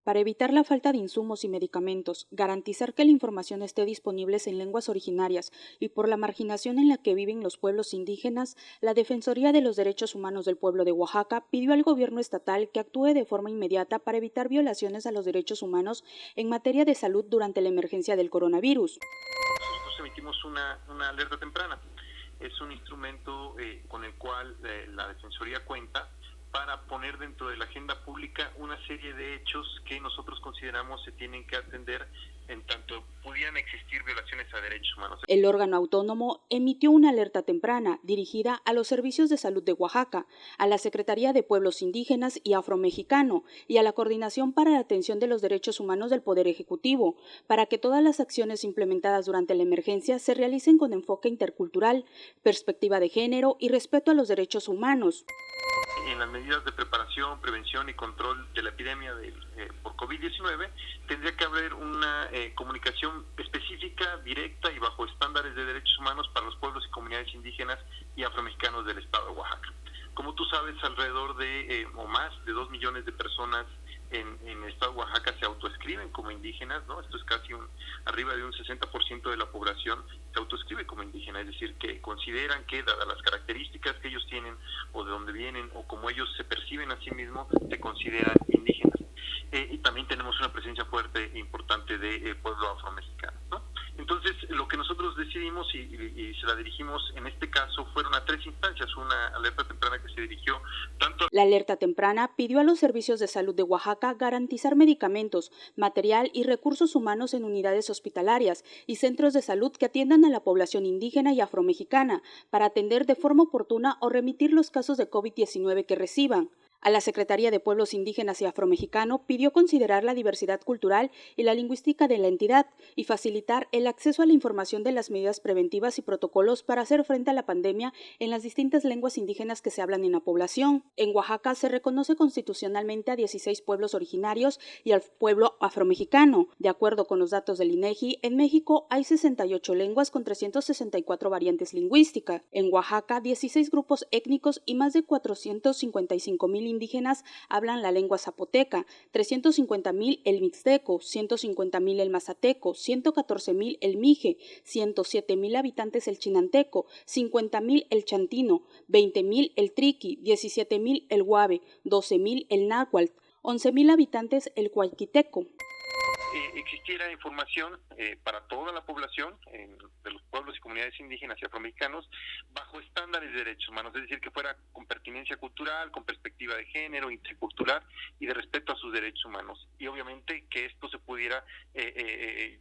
para evitar la falta de insumos y medicamentos, garantizar que la información esté disponible en lenguas originarias y por la marginación en la que viven los pueblos indígenas, la Defensoría de los Derechos Humanos del Pueblo de Oaxaca pidió al gobierno estatal que actúe de forma inmediata para evitar violaciones a los derechos humanos en materia de salud durante la emergencia del coronavirus. Nosotros emitimos una alerta temprana. Es un instrumento con el cual la Defensoría cuenta para poner dentro de la agenda pública una serie de hechos que nosotros consideramos se tienen que atender en tanto pudieran existir violaciones a derechos humanos. El órgano autónomo emitió una alerta temprana dirigida a los servicios de salud de Oaxaca, a la Secretaría de Pueblos Indígenas y Afromexicano y a la Coordinación para la Atención de los Derechos Humanos del Poder Ejecutivo, para que todas las acciones implementadas durante la emergencia se realicen con enfoque intercultural, perspectiva de género y respeto a los derechos humanos. En las medidas de preparación, prevención y control de la epidemia por COVID-19, tendría que haber una comunicación específica, directa y bajo estándares de derechos humanos para los pueblos y comunidades indígenas y afromexicanos del estado de Oaxaca. Como tú sabes, alrededor de o más de 2 millones de personas en el estado de Oaxaca se autoescriben como indígenas, ¿no? Esto es casi arriba de un 60% de la población se autoescribe como indígena, es decir, que consideran que, dadas las características que ellos tienen o de dónde vienen o como ellos se perciben a sí mismos, se consideran indígenas. Y también tenemos una presencia fuerte e importante de pueblo afromexicano, ¿no? Entonces, lo que nosotros decidimos y se la dirigimos en este caso fueron a 3 instancias, una alerta temprana que se dirigió tanto. La alerta temprana pidió a los servicios de salud de Oaxaca garantizar medicamentos, material y recursos humanos en unidades hospitalarias y centros de salud que atiendan a la población indígena y afromexicana para atender de forma oportuna o remitir los casos de COVID-19 que reciban. A la Secretaría de Pueblos Indígenas y Afromexicano pidió considerar la diversidad cultural y la lingüística de la entidad y facilitar el acceso a la información de las medidas preventivas y protocolos para hacer frente a la pandemia en las distintas lenguas indígenas que se hablan en la población. En Oaxaca se reconoce constitucionalmente a 16 pueblos originarios y al pueblo afromexicano. De acuerdo con los datos del INEGI, en México hay 68 lenguas con 364 variantes lingüísticas. En Oaxaca, 16 grupos étnicos y más de 455,000 indígenas hablan la lengua zapoteca, 350,000 el mixteco, 150,000 el mazateco, 114,000 el mije, 107,000 habitantes el chinanteco, 50,000 el chantino, 20,000 el triqui, 17,000 el guave, 12,000 el náhuatl, 11,000 habitantes el cualquiteco. Existiera información para toda la población de los pueblos y comunidades indígenas y afromexicanos bajo estándares de derechos humanos, es decir, que fuera con pertinencia cultural, con perspectiva de género, intercultural y de respeto a sus derechos humanos. Y obviamente que esto se pudiera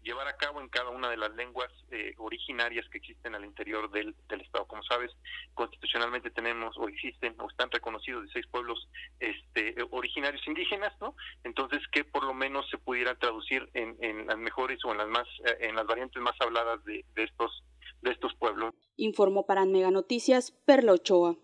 llevar a cabo en cada una de las lenguas originarias que existen al interior del Estado. Como sabes, constitucionalmente tenemos o existen o están reconocidos 16 pueblos originarios indígenas, ¿no? Entonces, que por lo menos se pudiera traducir en las mejores o en las variantes más habladas de estos pueblos. Informó para Mega Noticias Perla Ochoa.